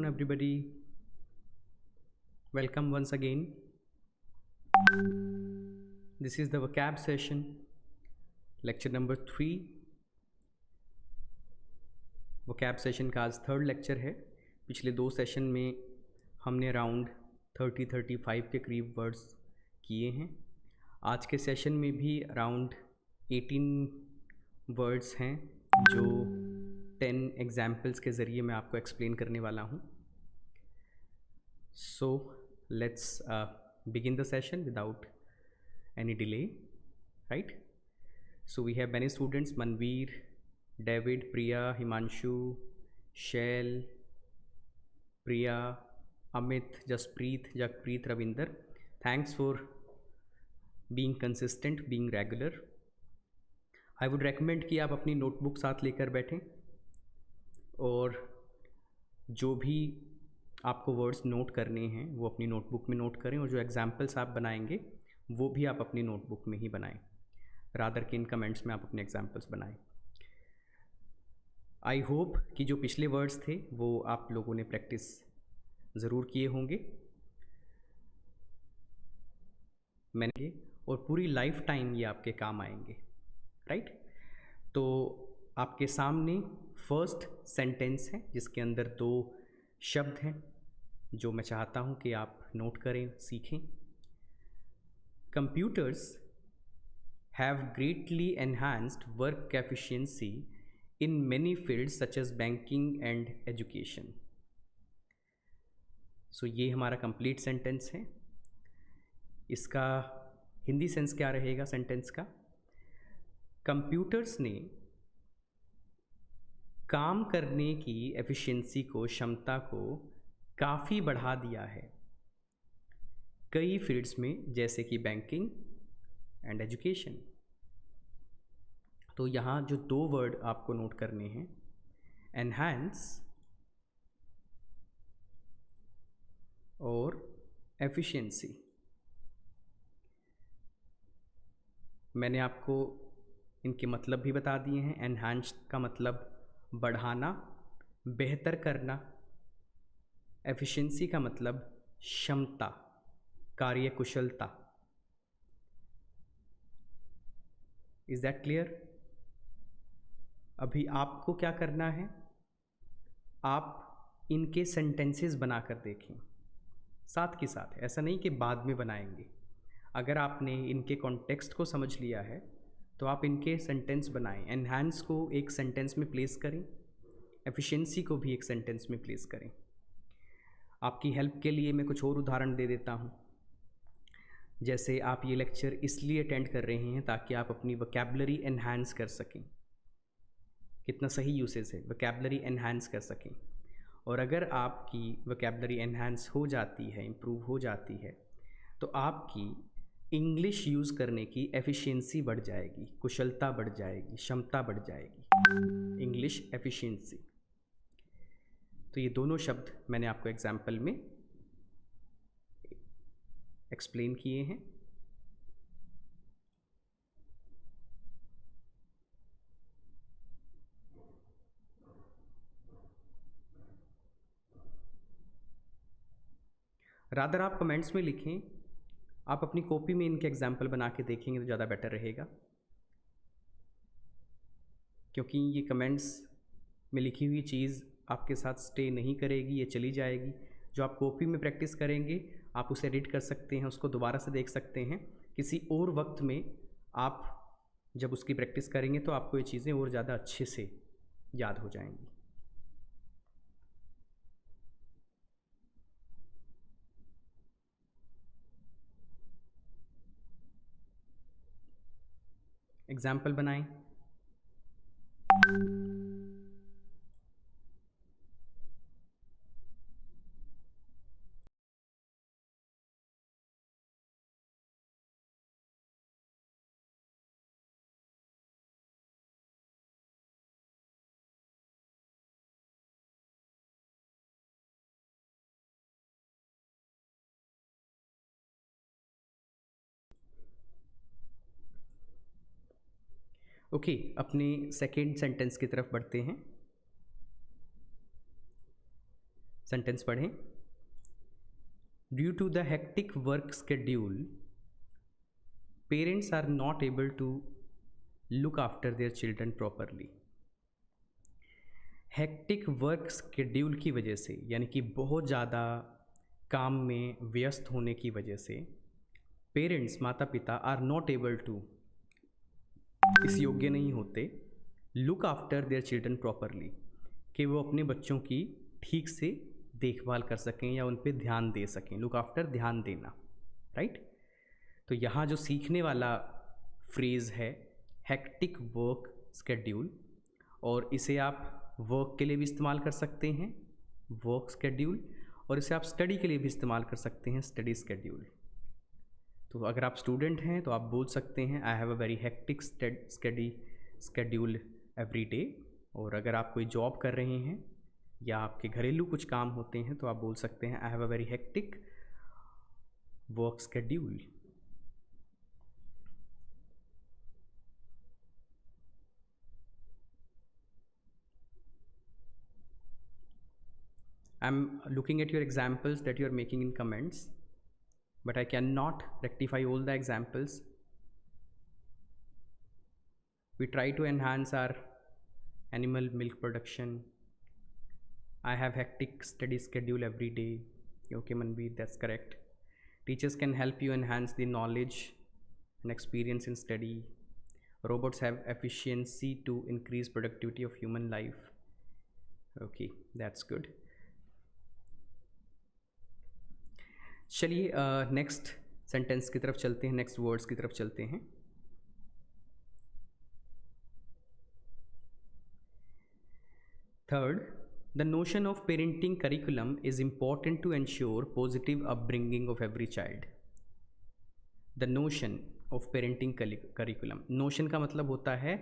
everybody. Welcome once again. This is the vocab session, lecture number 3. vocab session का आज third lecture है. पिछले दो सेशन में हमने अराउंड 30-35 के करीब वर्ड्स किए हैं. आज के सेशन में भी अराउंड 18 वर्ड्स हैं जो 10 एग्जाम्पल्स के ज़रिए मैं आपको एक्सप्लेन करने वाला हूँ. So let's begin the session without any delay, right? So we have many students: Manveer, David, Priya, Himanshu, Shail, Priya, Amit, Jaspreet, Jagpreet, Ravinder. Thanks for being consistent, being regular. I would recommend कि आप अपनी notebook साथ लेकर बैठें और जो भी आपको वर्ड्स नोट करने हैं वो अपनी नोटबुक में नोट करें और जो एग्जाम्पल्स आप बनाएंगे वो भी आप अपनी नोटबुक में ही बनाएं, रादर कि इन कमेंट्स में आप अपने एग्जाम्पल्स बनाएं. आई होप कि जो पिछले वर्ड्स थे वो आप लोगों ने प्रैक्टिस ज़रूर किए होंगे. मैंने और पूरी लाइफ टाइम ये आपके काम आएंगे, राइट? तो आपके सामने फर्स्ट सेंटेंस है जिसके अंदर 2 शब्द हैं जो मैं चाहता हूं कि आप नोट करें, सीखें. Computers have greatly enhanced work efficiency in many fields such as banking and education. So ये हमारा कंप्लीट सेंटेंस है. इसका हिंदी सेंस क्या रहेगा सेंटेंस का? कंप्यूटर्स ने काम करने की एफिशिएंसी को, क्षमता को काफ़ी बढ़ा दिया है कई फील्ड्स में, जैसे कि बैंकिंग एंड एजुकेशन. तो यहाँ जो 2 वर्ड आपको नोट करने हैं, एनहांस और एफिशिएंसी. मैंने आपको इनके मतलब भी बता दिए हैं. एनहांस का मतलब बढ़ाना, बेहतर करना. एफिशिएंसी का मतलब क्षमता, कार्यकुशलता. Is that clear? अभी आपको क्या करना है, आप इनके सेंटेंसेस बनाकर देखें साथ के साथ. ऐसा नहीं कि बाद में बनाएंगे. अगर आपने इनके कॉन्टेक्स्ट को समझ लिया है तो आप इनके सेंटेंस बनाएं. एनहांस को एक सेंटेंस में प्लेस करें, एफिशिएंसी को भी एक सेंटेंस में प्लेस करें. आपकी हेल्प के लिए मैं कुछ और उदाहरण दे देता हूँ. जैसे आप ये लेक्चर इसलिए अटेंड कर रहे हैं ताकि आप अपनी वोकैबुलरी एनहांस कर सकें. कितना सही यूसेज है, वोकैबुलरी एनहांस कर सकें. और अगर आपकी वोकैबुलरी एनहांस हो जाती है, इम्प्रूव हो जाती है, तो आपकी इंग्लिश यूज़ करने की एफिशिएंसी बढ़ जाएगी, कुशलता बढ़ जाएगी, क्षमता बढ़ जाएगी. English efficiency. तो ये दोनों शब्द मैंने आपको एग्जाम्पल में एक्सप्लेन किए हैं. रादर आप कमेंट्स में लिखें. आप अपनी कॉपी में इनके एग्जाम्पल बना के देखेंगे तो ज़्यादा बेटर रहेगा, क्योंकि ये कमेंट्स में लिखी हुई चीज़ आपके साथ स्टे नहीं करेगी, ये चली जाएगी. जो आप कॉपी में प्रैक्टिस करेंगे आप उसे एडिट कर सकते हैं, उसको दोबारा से देख सकते हैं. किसी और वक्त में आप जब उसकी प्रैक्टिस करेंगे तो आपको ये चीज़ें और ज़्यादा अच्छे से याद हो जाएंगी. एग्जाम्पल बनाएं. ओके, अपने सेकेंड सेंटेंस की तरफ बढ़ते हैं. सेंटेंस पढ़ें। Due to the hectic work schedule parents are not able to look after their children properly. Hectic work schedule की वजह से, यानी कि बहुत ज़्यादा काम में व्यस्त होने की वजह से पेरेंट्स, माता पिता, आर नॉट एबल टू, इस योग्य नहीं होते, look after their children properly, कि वो अपने बच्चों की ठीक से देखभाल कर सकें या उन पे ध्यान दे सकें। लुक आफ्टर, ध्यान देना, राइट। तो यहाँ जो सीखने वाला फ्रेज़ है हेक्टिक वर्क स्केड्यूल, और इसे आप वर्क के लिए भी इस्तेमाल कर सकते हैं, वर्क स्केड्यूल, और इसे आप स्टडी के लिए भी इस्तेमाल कर सकते हैं, स्टडी स्केड्यूल। तो अगर आप स्टूडेंट हैं तो आप बोल सकते हैं I have a very hectic study schedule every day. और अगर आप कोई जॉब कर रहे हैं या आपके घरेलू कुछ काम होते हैं तो आप बोल सकते हैं I have a very hectic work schedule. I'm looking at your examples that you are making in comments, but I cannot rectify all the examples. We try to enhance our animal milk production. I have hectic study schedule every day. Okay, Manveer, that's correct. Teachers can help you enhance the knowledge and experience in study. Robots have efficiency to increase productivity of human life. Okay, that's good. चलिए next sentence की तरफ चलते हैं, next words की तरफ चलते हैं। Third, the notion of parenting curriculum is important to ensure positive upbringing of every child. The notion of parenting curriculum, notion का मतलब होता है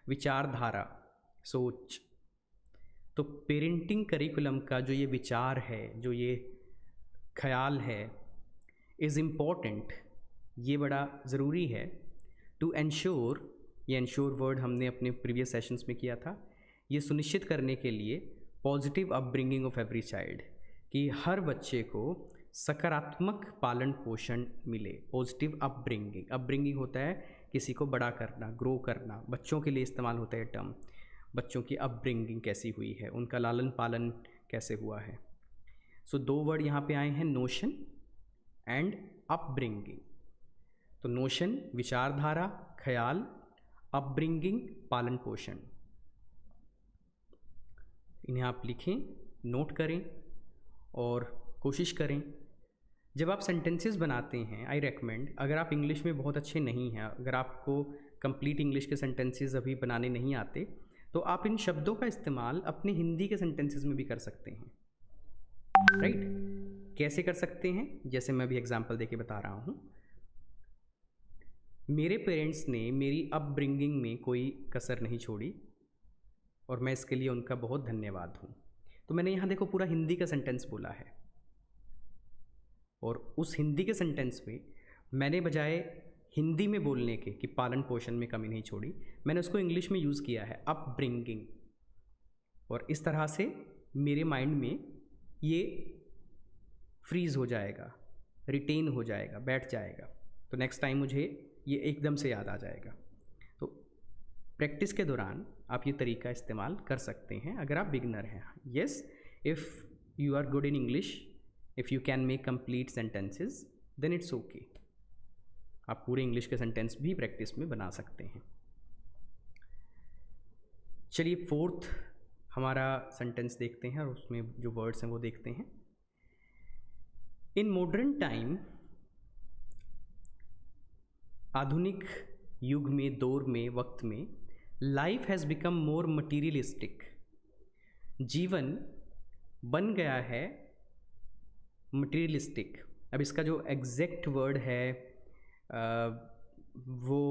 विचारधारा, सोच। तो पेरेंटिंग करिकुलम का जो ये विचार है, जो ये ख्याल है, इज़ इम्पॉर्टेंट, ये बड़ा ज़रूरी है, टू एंश्योर, ये एंश्योर वर्ड हमने अपने प्रीवियस सेशंस में किया था, ये सुनिश्चित करने के लिए positive upbringing of every child, कि हर बच्चे को सकारात्मक पालन पोषण मिले। पॉजिटिव अपब्रिंगिंग, अपब्रिंगिंग होता है किसी को बड़ा करना, ग्रो करना, बच्चों के लिए इस्तेमाल होता है टर्म। बच्चों की अपब्रिंगिंग कैसी हुई है, उनका लालन पालन कैसे हुआ है। सो दो वर्ड यहाँ पे आए हैं, नोशन एंड अपब्रिंगिंग। तो नोशन विचारधारा, ख्याल, अपब्रिंगिंग पालन पोषण। इन्हें आप लिखें, नोट करें और कोशिश करें। जब आप सेंटेंसेस बनाते हैं, आई रेकमेंड, अगर आप इंग्लिश में बहुत अच्छे नहीं हैं, अगर आपको कंप्लीट इंग्लिश के सेंटेंसेस अभी बनाने नहीं आते, तो आप इन शब्दों का इस्तेमाल अपने हिंदी के सेंटेंसेस में भी कर सकते हैं, राइट। कैसे कर सकते हैं, जैसे मैं अभी एग्जांपल देके बता रहा हूँ। मेरे पेरेंट्स ने मेरी अपब्रिंगिंग में कोई कसर नहीं छोड़ी और मैं इसके लिए उनका बहुत धन्यवाद हूँ। तो मैंने यहाँ देखो पूरा हिंदी का सेंटेंस बोला है, और उस हिंदी के सेंटेंस में मैंने बजाय हिंदी में बोलने के कि पालन पोषण में कमी नहीं छोड़ी, मैंने उसको इंग्लिश में यूज़ किया है, अपब्रिंगिंग। और इस तरह से मेरे माइंड में ये फ्रीज़ हो जाएगा, रिटेन हो जाएगा, बैठ जाएगा। तो नेक्स्ट टाइम मुझे ये एकदम से याद आ जाएगा। तो प्रैक्टिस के दौरान आप ये तरीका इस्तेमाल कर सकते हैं अगर आप बिगनर हैं। Yes, if you are good in English, if you can make complete sentences, then it's okay. आप पूरे इंग्लिश के सेंटेंस भी प्रैक्टिस में बना सकते हैं। चलिए फोर्थ हमारा सेंटेंस देखते हैं और उसमें जो वर्ड्स हैं वो देखते हैं। इन मॉडर्न टाइम, आधुनिक युग में, दौर में, वक्त में, life has become more materialistic. जीवन बन गया है मटीरियलिस्टिक। अब इसका जो एग्जैक्ट वर्ड है वो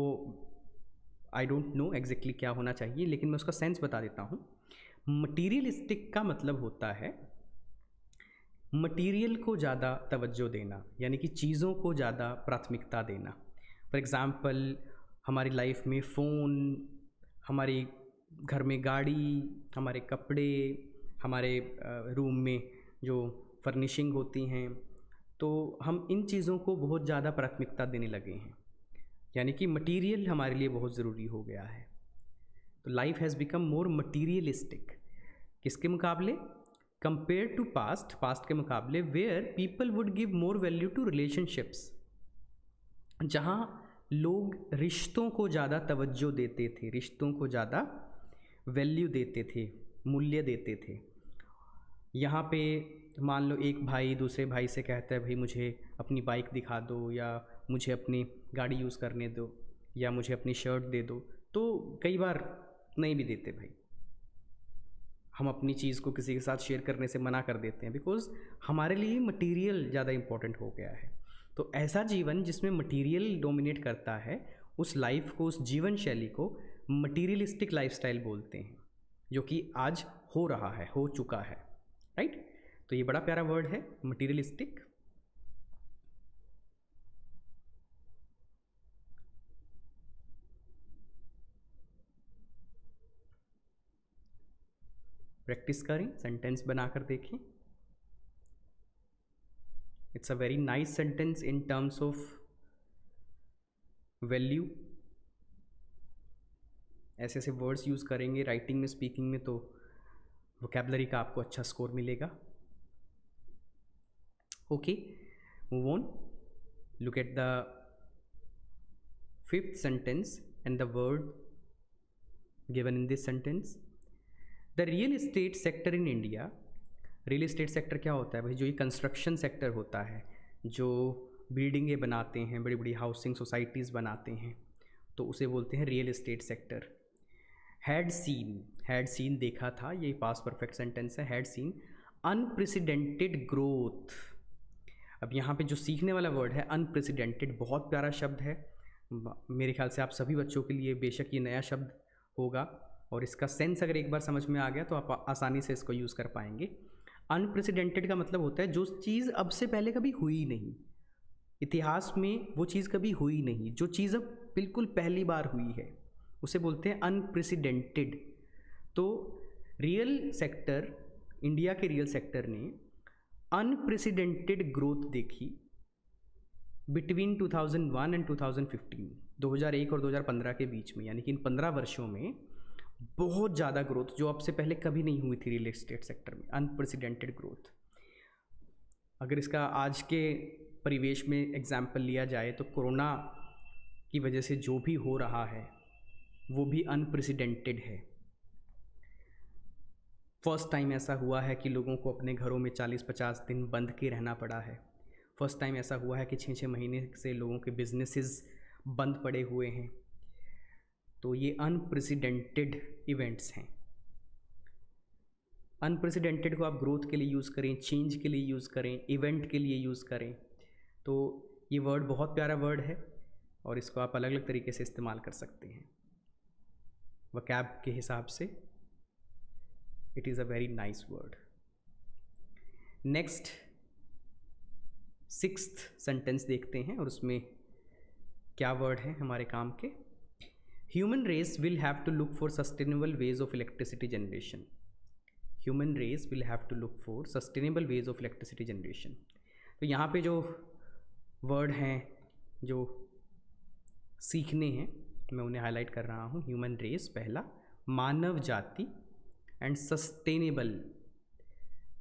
आई डोंट नो एग्जैक्टली क्या होना चाहिए, लेकिन मैं उसका सेंस बता देता हूँ। मटीरियलिस्टिक का मतलब होता है मटीरियल को ज़्यादा तवज्जो देना, यानी कि चीज़ों को ज़्यादा प्राथमिकता देना। फॉर एग्ज़ाम्पल, हमारी लाइफ में फ़ोन, हमारे घर में गाड़ी, हमारे कपड़े, हमारे रूम में जो फर्निशिंग होती हैं, तो हम इन चीज़ों को बहुत ज़्यादा प्राथमिकता देने लगे हैं, यानी कि मटीरियल हमारे लिए बहुत ज़रूरी हो गया है। तो life has become more materialistic. किसके मुकाबले? कंपेयर टू पास्ट, पास्ट के मुकाबले, where people would give more value to relationships, जहाँ लोग रिश्तों को ज़्यादा तवज्जो देते थे, रिश्तों को ज़्यादा वैल्यू देते थे, मूल्य देते थे। यहाँ पे मान लो एक भाई दूसरे भाई से कहता है भाई मुझे अपनी बाइक दिखा दो, या मुझे अपनी गाड़ी यूज़ करने दो, या मुझे अपनी शर्ट दे दो, तो कई बार नहीं भी देते भाई। हम अपनी चीज़ को किसी के साथ शेयर करने से मना कर देते हैं, बिकॉज़ हमारे लिए मटेरियल ज़्यादा इम्पोर्टेंट हो गया है। तो ऐसा जीवन जिसमें मटेरियल डोमिनेट करता है, उस लाइफ को, उस जीवन शैली को मटीरियलिस्टिक लाइफस्टाइल बोलते हैं, जो कि आज हो रहा है, हो चुका है, राइट। तो ये बड़ा प्यारा वर्ड है, मटीरियलिस्टिक। प्रैक्टिस करें, सेंटेंस बनाकर देखें। It's a very nice sentence in terms of value. ऐसे ऐसे वर्ड्स यूज़ करेंगे राइटिंग में, स्पीकिंग में, तो वोकैबलरी का आपको अच्छा स्कोर मिलेगा। Okay, move on. Look at the fifth sentence and the word given in this sentence. The real estate sector in India. Real estate sector क्या होता है भाई? जो ये कंस्ट्रक्शन सेक्टर होता है, जो बिल्डिंगें बनाते हैं, बड़ी बड़ी हाउसिंग सोसाइटीज़ बनाते हैं, तो उसे बोलते हैं real estate sector. Had seen देखा था, ये पास्ट परफेक्ट सेंटेंस है। Had seen unprecedented growth. अब यहाँ पे जो सीखने वाला वर्ड है अनप्रेसिडेंटेड, बहुत प्यारा शब्द है। मेरे ख्याल से आप सभी बच्चों के लिए बेशक ये नया शब्द होगा, और इसका सेंस अगर एक बार समझ में आ गया तो आप आसानी से इसको यूज़ कर पाएंगे। अनप्रेसिडेंटेड का मतलब होता है जो चीज़ अब से पहले कभी हुई नहीं, इतिहास में वो चीज़ कभी हुई नहीं, जो चीज़ अब बिल्कुल पहली बार हुई है, उसे बोलते हैं अनप्रेसिडेंटेड। तो रियल सेक्टर, इंडिया के रियल सेक्टर ने अनप्रेसिडेंटेड ग्रोथ देखी बिटवीन 2001 एंड 2015, 2001 और 2015 के बीच में, यानी कि इन 15 वर्षों में बहुत ज़्यादा ग्रोथ जो अब से पहले कभी नहीं हुई थी रियल एस्टेट सेक्टर में, अनप्रेसिडेंटेड ग्रोथ। अगर इसका आज के परिवेश में एग्जाम्पल लिया जाए तो कोरोना की वजह से जो भी हो रहा है वो भी अनप्रेसिडेंटेड है। फर्स्ट टाइम ऐसा हुआ है कि लोगों को अपने घरों में 40-50 दिन बंद के रहना पड़ा है। फर्स्ट टाइम ऐसा हुआ है कि 6-6 महीने से लोगों के बिजनेसेस बंद पड़े हुए हैं। तो ये अनप्रेसिडेंटेड इवेंट्स हैं। अनप्रेसिडेंटेड को आप ग्रोथ के लिए यूज़ करें, चेंज के लिए यूज़ करें, इवेंट के लिए यूज़ करें, तो ये वर्ड बहुत प्यारा वर्ड है और इसको आप अलग अलग तरीके से इस्तेमाल कर सकते हैं। वोकैब के हिसाब से it is a very nice word. Next 6th sentence देखते हैं और उसमें क्या वर्ड है हमारे काम के। Human race will have to look for sustainable ways of electricity generation. Human race will have to look for sustainable ways of electricity generation. तो यहाँ पे जो वर्ड हैं जो सीखने हैं मैं उन्हें हाईलाइट कर रहा हूँ। ह्यूमन रेस पहला, मानव जाति, एंड सस्टेनेबल।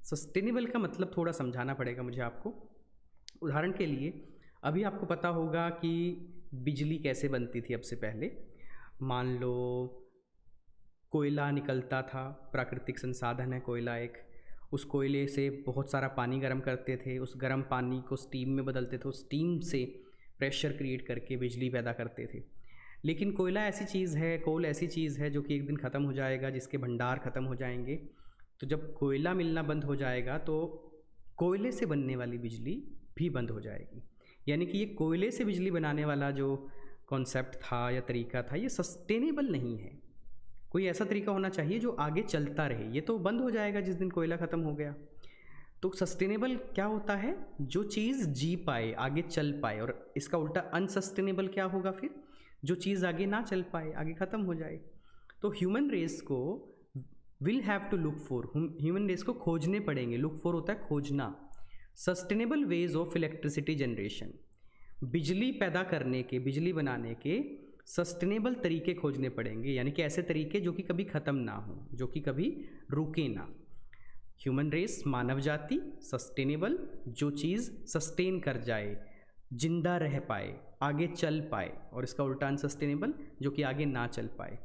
सस्टेनेबल का मतलब थोड़ा समझाना पड़ेगा मुझे आपको। उदाहरण के लिए अभी आपको पता होगा कि बिजली कैसे बनती थी अब से पहले। मान लो कोयला निकलता था, प्राकृतिक संसाधन है कोयला एक, उस कोयले से बहुत सारा पानी गर्म करते थे, उस गर्म पानी को स्टीम में बदलते थे, उस स्टीम से प्रेशर क्रिएट करके बिजली पैदा करते थे। लेकिन कोयला ऐसी चीज़ है, कोल ऐसी चीज़ है जो कि एक दिन ख़त्म हो जाएगा, जिसके भंडार ख़त्म हो जाएंगे। तो जब कोयला मिलना बंद हो जाएगा तो कोयले से बनने वाली बिजली भी बंद हो जाएगी। यानी कि ये कोयले से बिजली बनाने वाला जो कॉन्सेप्ट था या तरीका था, ये सस्टेनेबल नहीं है। कोई ऐसा तरीका होना चाहिए जो आगे चलता रहे। ये तो बंद हो जाएगा जिस दिन कोयला ख़त्म हो गया। तो सस्टेनेबल क्या होता है? जो चीज़ जी पाए, आगे चल पाए। और इसका उल्टा अनसस्टेनेबल क्या होगा फिर? जो चीज़ आगे ना चल पाए, आगे ख़त्म हो जाए। तो ह्यूमन रेस को will have to look for, human race को खोजने पड़ेंगे, लुक फॉर होता है खोजना, sustainable ways of electricity generation, बिजली पैदा करने के, बिजली बनाने के सस्टेनेबल तरीके खोजने पड़ेंगे, यानी कि ऐसे तरीके जो कि कभी ख़त्म ना हो, जो कि कभी रुके ना। ह्यूमन रेस मानव जाति, सस्टेनेबल जो चीज़ सस्टेन कर जाए, जिंदा रह पाए, आगे चल पाए, और इसका उल्टा अनसस्टेनेबल जो कि आगे ना चल पाए।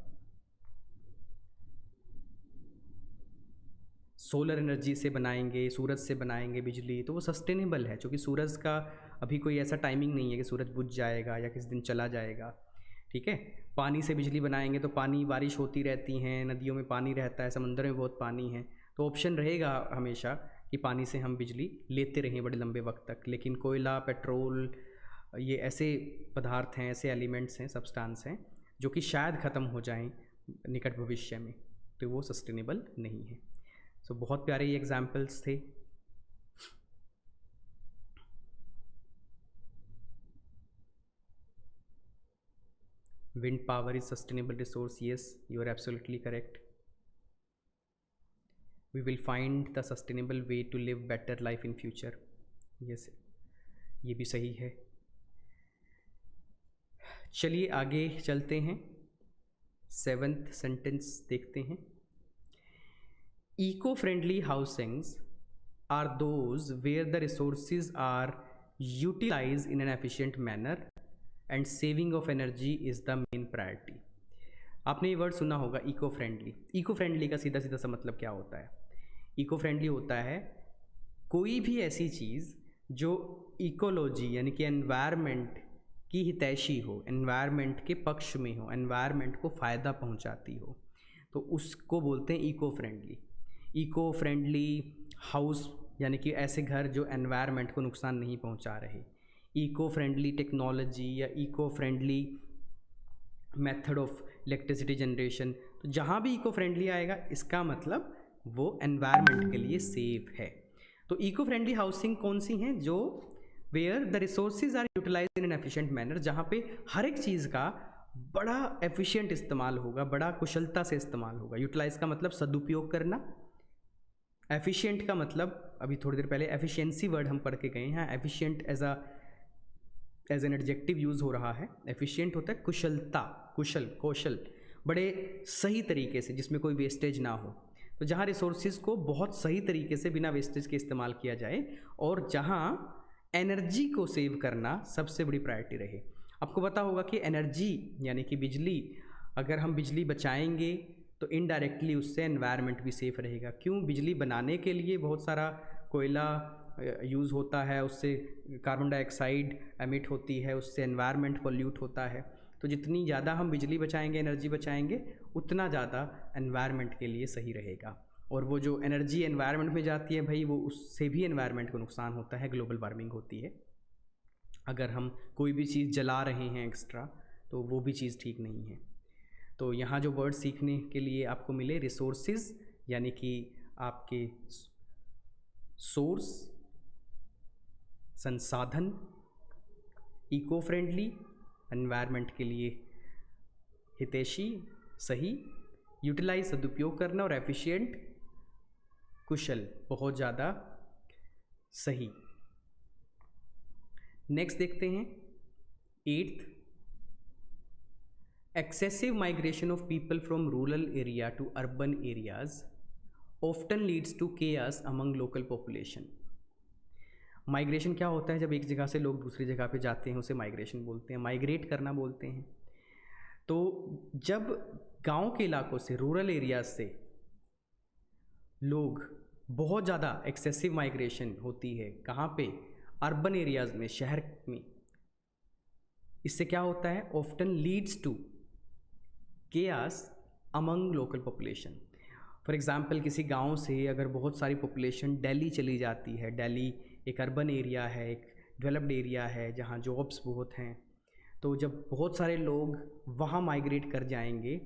सोलर एनर्जी से बनाएंगे, सूरज से बनाएंगे बिजली, तो वो सस्टेनेबल है, क्योंकि सूरज का अभी कोई ऐसा टाइमिंग नहीं है कि सूरज बुझ जाएगा या किस दिन चला जाएगा। ठीक है, पानी से बिजली बनाएंगे तो पानी, बारिश होती रहती हैं, नदियों में पानी रहता है, समंदर में बहुत पानी है, तो ऑप्शन रहेगा हमेशा कि पानी से हम बिजली लेते रहें बड़े लंबे वक्त तक। लेकिन कोयला, पेट्रोल, ये ऐसे पदार्थ हैं, ऐसे एलिमेंट्स हैं, सब्सटेंस हैं जो कि शायद ख़त्म हो जाएं निकट भविष्य में, तो वो सस्टेनेबल नहीं है। सो बहुत प्यारे ये एग्जाम्पल्स थे। Wind power is sustainable resource. Yes, you are absolutely correct. We will find the sustainable way to live better life in future. Yes, ये भी सही है। चलिए आगे चलते हैं, 7th सेंटेंस देखते हैं। Eco friendly housings are those where the resources are utilise in an efficient manner and saving of energy is the main priority. आपने ये वर्ड सुना होगा, इको फ्रेंडली। इको फ्रेंडली का सीधा सीधा सा मतलब क्या होता है? इको फ्रेंडली होता है कोई भी ऐसी चीज़ जो इकोलॉजी यानी कि एनवायरनमेंट की हितैषी हो, एनवायरनमेंट के पक्ष में हो, एनवायरनमेंट को फ़ायदा पहुंचाती हो, तो उसको बोलते हैं eco friendly. Eco friendly house यानी कि ऐसे घर जो एनवायरनमेंट को नुकसान नहीं पहुंचा रहे। इको फ्रेंडली टेक्नोलॉजी या eco friendly method of electricity generation, तो जहाँ भी इको फ्रेंडली आएगा इसका मतलब वो एनवायरनमेंट के लिए सेफ है। तो इको फ्रेंडली हाउसिंग कौन सी हैं? जो where the resources are utilise in an efficient manner, जहाँ पे हर एक चीज़ का बड़ा एफिशिएंट इस्तेमाल होगा, बड़ा कुशलता से इस्तेमाल होगा। यूटिलाइज का मतलब सदुपयोग करना, एफिशिएंट का मतलब अभी थोड़ी देर पहले एफिशिएंसी वर्ड हम पढ़ के गए हैं, efficient as an adjective use हो रहा है। एफिशिएंट होता है कुशलता, कौशल, बड़े सही तरीके से, जिसमें कोई वेस्टेज ना हो। तो जहाँ रिसोर्सेज को बहुत सही तरीके से बिना वेस्टेज के इस्तेमाल किया जाए और जहाँ एनर्जी को सेव करना सबसे बड़ी प्रायोरिटी रहे। आपको पता होगा कि एनर्जी यानी कि बिजली, अगर हम बिजली बचाएंगे तो इनडायरेक्टली उससे एनवायरनमेंट भी सेफ रहेगा। क्यों? बिजली बनाने के लिए बहुत सारा कोयला यूज़ होता है, उससे कार्बन डाइऑक्साइड एमिट होती है, उससे एनवायरनमेंट पोल्यूट होता है। तो जितनी ज़्यादा हम बिजली बचाएंगे, एनर्जी बचाएंगे, उतना ज़्यादा एनवायरनमेंट के लिए सही रहेगा। और वो जो एनर्जी एनवायरनमेंट में जाती है भाई, वो उससे भी एनवायरनमेंट को नुकसान होता है, ग्लोबल वार्मिंग होती है। अगर हम कोई भी चीज़ जला रहे हैं एक्स्ट्रा, तो वो भी चीज़ ठीक नहीं है। तो यहाँ जो वर्ड सीखने के लिए आपको मिले, रिसोर्सेज यानी कि आपके सोर्स, संसाधन, इको फ्रेंडली एनवायरनमेंट के लिए हितैषी, सही, यूटिलाइज सदुपयोग करना, और एफिशिएंट कुशल, बहुत ज़्यादा सही। नेक्स्ट देखते हैं 8th, excessive migration of people from rural area to urban areas often leads to cares among local population. Migration क्या होता है? जब एक जगह से लोग दूसरी जगह पे जाते हैं उसे माइग्रेशन बोलते हैं, माइग्रेट करना बोलते हैं। तो जब गांव के इलाकों से, रूरल एरियाज से लोग बहुत ज़्यादा एक्सेसिव माइग्रेशन होती है, कहाँ पे? अर्बन एरियाज में, शहर में। इससे क्या होता है? Often leads to cares among local population. For example, किसी गांव से अगर बहुत सारी पॉपुलेशन दिल्ली चली जाती है, दिल्ली एक अर्बन एरिया है, एक डेवलप्ड एरिया है जहाँ जॉब्स बहुत हैं, तो जब बहुत सारे लोग वहाँ माइग्रेट कर जाएंगे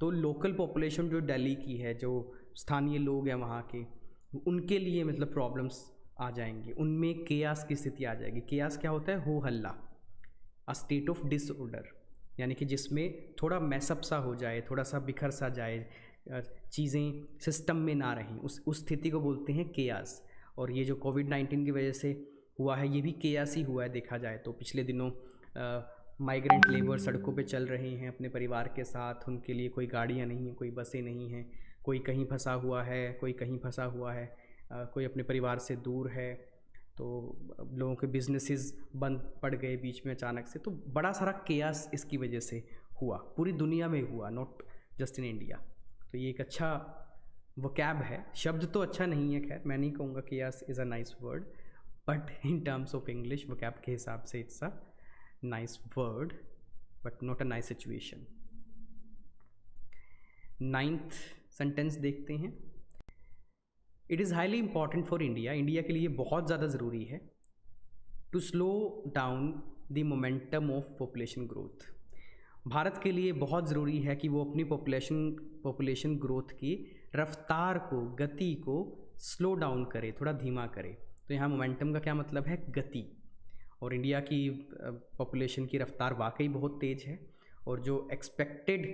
तो लोकल पॉपुलेशन जो दिल्ली की है, जो स्थानीय लोग हैं वहाँ के, उनके लिए मतलब प्रॉब्लम्स आ जाएंगी, उनमें केयास की स्थिति आ जाएगी। केयास क्या होता है? हो हल्ला, अ स्टेट ऑफ डिसऑर्डर, यानी कि जिसमें थोड़ा मैसअप सा हो जाए, थोड़ा सा बिखर सा जाए, चीज़ें सिस्टम में ना रहें, उस स्थिति को बोलते हैं केयास। और ये जो कोविड-19 की वजह से हुआ है, ये भी केयास ही हुआ है देखा जाए तो। पिछले दिनों माइग्रेंट लेबर सड़कों पे चल रहे हैं अपने परिवार के साथ, उनके लिए कोई गाड़ियाँ नहीं हैं, कोई बसें नहीं हैं, कोई कहीं फंसा हुआ है, कोई कहीं फंसा हुआ है, कोई अपने परिवार से दूर है, तो लोगों के बिजनेसेस बंद पड़ गए बीच में अचानक से। तो बड़ा सारा केयास इसकी वजह से हुआ, पूरी दुनिया में हुआ, नॉट जस्ट इन इंडिया। तो ये एक अच्छा वोकैब है, शब्द तो अच्छा नहीं है, खैर मैं नहीं कहूँगा chaos is a nice word, but in terms of English vocab के हिसाब से it's a nice word but not a nice situation. 9th sentence देखते हैं। It is highly important for India, India के लिए बहुत ज़्यादा ज़रूरी है, to slow down the momentum of population growth. Bharat के लिए बहुत ज़रूरी है कि वो अपनी पॉपुलेशन ग्रोथ की रफ्तार को, गति को स्लो डाउन करे, थोड़ा धीमा करे। तो यहाँ मोमेंटम का क्या मतलब है? गति। और इंडिया की पॉपुलेशन की रफ्तार वाकई बहुत तेज़ है, और जो एक्सपेक्टेड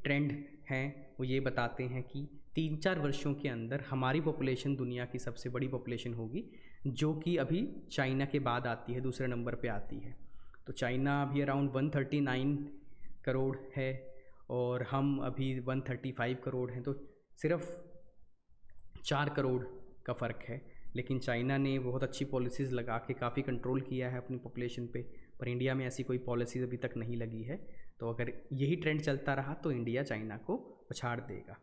ट्रेंड हैं वो ये बताते हैं कि 3-4 वर्षों के अंदर हमारी पॉपुलेशन दुनिया की सबसे बड़ी पॉपुलेशन होगी, जो कि अभी चाइना के बाद आती है, दूसरे नंबर पे आती है। तो चाइना अभी अराउंड 139 करोड़ है और हम अभी 135 करोड़ हैं, तो सिर्फ 4 करोड़ का फ़र्क है। लेकिन चाइना ने बहुत अच्छी पॉलिसीज़ लगा के काफ़ी कंट्रोल किया है अपनी पॉपुलेशन पे, पर इंडिया में ऐसी कोई पॉलिसीज़ अभी तक नहीं लगी है। तो अगर यही ट्रेंड चलता रहा तो इंडिया चाइना को पछाड़ देगा,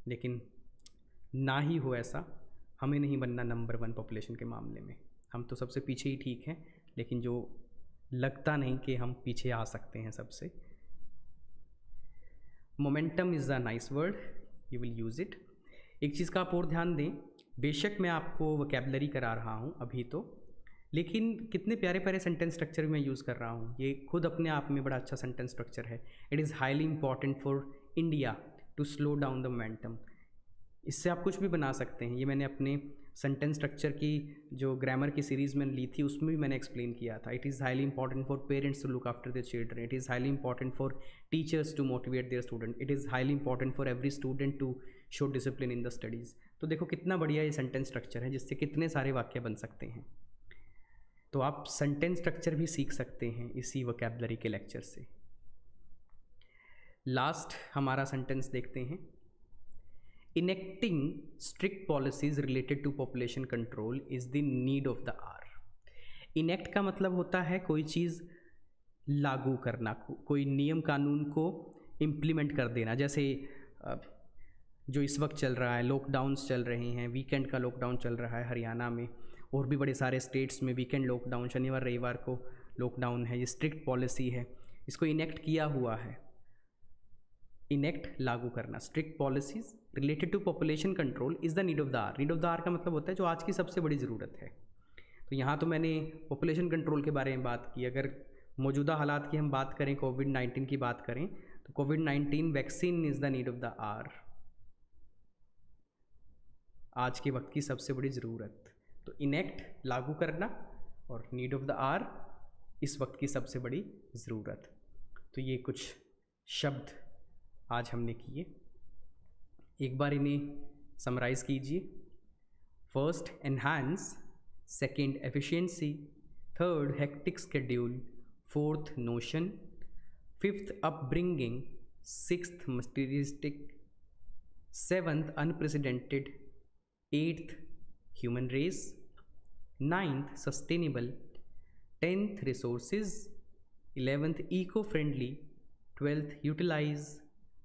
लेकिन ना ही हो ऐसा। हमें नहीं बनना नंबर 1 पॉपुलेशन के मामले में, हम तो सबसे पीछे ही ठीक हैं, लेकिन जो लगता नहीं कि हम पीछे आ सकते हैं सबसे। Momentum is a nice word, you will use it. एक चीज़ का आप और ध्यान दें, बेशक मैं आपको वोकैबुलरी करा रहा हूँ अभी तो, लेकिन कितने प्यारे प्यारे सेंटेंस स्ट्रक्चर मैं यूज़ कर रहा हूँ, ये खुद अपने आप में बड़ा अच्छा सेंटेंस स्ट्रक्चर है। It is highly important for India to slow down the momentum. इससे आप कुछ भी बना सकते हैं, ये मैंने अपने सेंटेंस स्ट्रक्चर की जो ग्रामर की सीरीज़ मैंने ली थी उसमें भी मैंने एक्सप्लेन किया था। It is highly important for parents to look after their children, it is highly important for teachers to motivate their student, it is highly important for every student to show discipline in the studies. तो देखो कितना बढ़िया ये sentence structure है, जिससे कितने सारे वाक्य बन सकते हैं। तो आप सेंटेंस स्ट्रक्चर भी सीख सकते हैं इसी वोकैबुलरी के लेक्चर से। लास्ट हमारा सेंटेंस देखते हैं। Enacting strict policies related to population control is the need of the hour. Enact का मतलब होता है कोई चीज़ लागू करना, कोई नियम कानून को इम्प्लीमेंट कर देना। जैसे जो इस वक्त चल रहा है, लॉकडाउन्स चल रहे हैं, वीकेंड का लॉकडाउन चल रहा है हरियाणा में, और भी बड़े सारे स्टेट्स में वीकेंड लॉकडाउन, शनिवार रविवार को लॉकडाउन है। ये स्ट्रिक्ट पॉलिसी है, इसको इनेक्ट किया हुआ है। इनेक्ट लागू करना, strict policies related to population control is the need of the hour. Need of the hour का मतलब होता है जो आज की सबसे बड़ी ज़रूरत है। तो यहाँ तो मैंने पॉपुलेशन कंट्रोल के बारे में बात की। अगर मौजूदा हालात की हम बात करें, कोविड-19 की बात करें, तो कोविड-19 vaccine is the need of the hour, आज के वक्त की सबसे बड़ी ज़रूरत। तो इनेक्ट लागू करना और नीड ऑफ द आवर इस वक्त की सबसे बड़ी ज़रूरत। तो ये कुछ शब्द आज हमने किए, एक बार इन्हें समराइज़ कीजिए। First, enhance; second, efficiency; third, hectic schedule; fourth, notion; fifth, upbringing; sixth, materialistic; seventh, unprecedented; eighth, human race; ninth, sustainable; 10th, resources; 11th, eco friendly; 12th, utilise;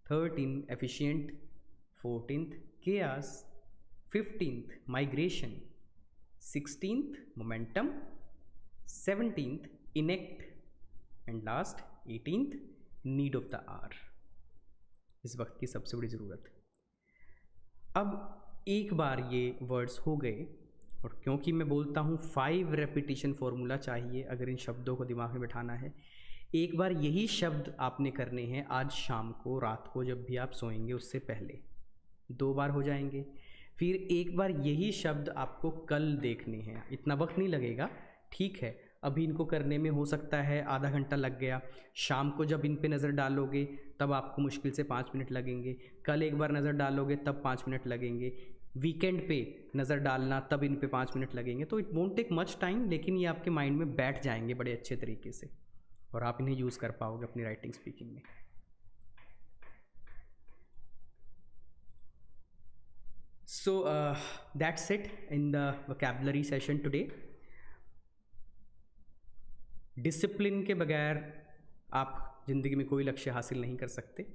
13th, efficient; 14th, chaos; 15th, migration; 16th, momentum; 17th, enact; and last 18th, need of the hour, इस वक्त की सबसे बड़ी ज़रूरत। अब एक बार ये words हो गए, और क्योंकि मैं बोलता हूँ 5 रेपिटेशन फॉर्मूला चाहिए अगर इन शब्दों को दिमाग में बिठाना है। एक बार यही शब्द आपने करने हैं आज शाम को, रात को, जब भी आप सोएंगे उससे पहले 2 बार हो जाएंगे। फिर एक बार यही शब्द आपको कल देखने हैं, इतना वक्त नहीं लगेगा, ठीक है, अभी इनको करने में हो सकता है आधा घंटा लग गया, शाम को जब इन पे नज़र डालोगे तब आपको मुश्किल से 5 मिनट लगेंगे, कल एक बार नज़र डालोगे तब 5 मिनट लगेंगे, वीकेंड पे नज़र डालना तब इन पे 5 मिनट लगेंगे। तो it won't take much time, लेकिन ये आपके माइंड में बैठ जाएंगे बड़े अच्छे तरीके से और आप इन्हें यूज़ कर पाओगे अपनी राइटिंग स्पीकिंग में। So that's it in the vocabulary session today. Discipline के बगैर आप ज़िंदगी में कोई लक्ष्य हासिल नहीं कर सकते।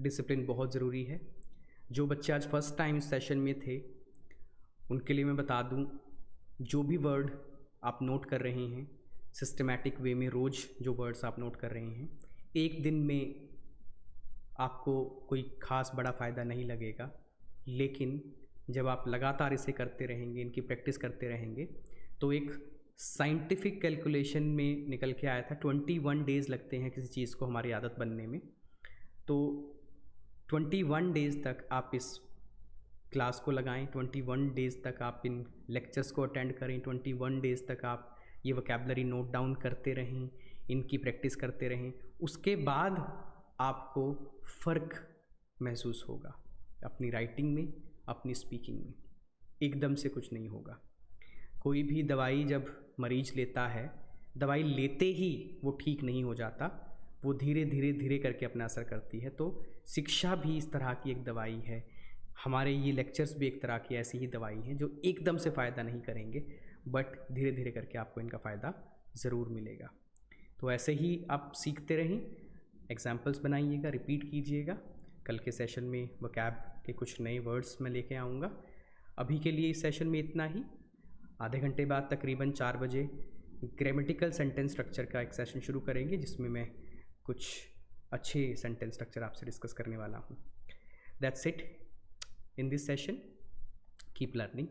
डिसिप्लिन बहुत ज़रूरी है। जो बच्चे आज फर्स्ट टाइम इस सेशन में थे उनके लिए मैं बता दूं, जो भी वर्ड आप नोट कर रहे हैं सिस्टमैटिक वे में, रोज़ जो वर्ड्स आप नोट कर रहे हैं, एक दिन में आपको कोई ख़ास बड़ा फ़ायदा नहीं लगेगा, लेकिन जब आप लगातार इसे करते रहेंगे, इनकी प्रैक्टिस करते रहेंगे, तो एक साइंटिफिक कैलकुलेशन में निकल के आया था 21 डेज़ लगते हैं किसी चीज़ को हमारी आदत बनने में। तो 21 डेज़ तक आप इस क्लास को लगाएं, 21 डेज़ तक आप इन लेक्चर्स को अटेंड करें, 21 डेज़ तक आप ये वोकैबुलरी नोट डाउन करते रहें, इनकी प्रैक्टिस करते रहें। उसके बाद आपको फ़र्क महसूस होगा अपनी राइटिंग में, अपनी स्पीकिंग में। एकदम से कुछ नहीं होगा। कोई भी दवाई जब मरीज़ लेता है, दवाई लेते ही वो ठीक नहीं हो जाता, वो धीरे धीरे धीरे करके अपना असर करती है। तो शिक्षा भी इस तरह की एक दवाई है, हमारे ये लेक्चर्स भी एक तरह की ऐसी ही दवाई हैं जो एकदम से फ़ायदा नहीं करेंगे, बट धीरे धीरे करके आपको इनका फ़ायदा ज़रूर मिलेगा। तो ऐसे ही आप सीखते रहें, एग्जाम्पल्स बनाइएगा, रिपीट कीजिएगा। कल के सेशन में वोकैब के कुछ नए वर्ड्स मैं लेके आऊँगा। अभी के लिए इस सेशन में इतना ही। आधे घंटे बाद तकरीबन 4 बजे ग्रामेटिकल सेंटेंस स्ट्रक्चर का एक सेशन शुरू करेंगे, जिसमें मैं कुछ अच्छे सेंटेंस स्ट्रक्चर आपसे डिस्कस करने वाला हूँ। That's it in this session. Keep learning.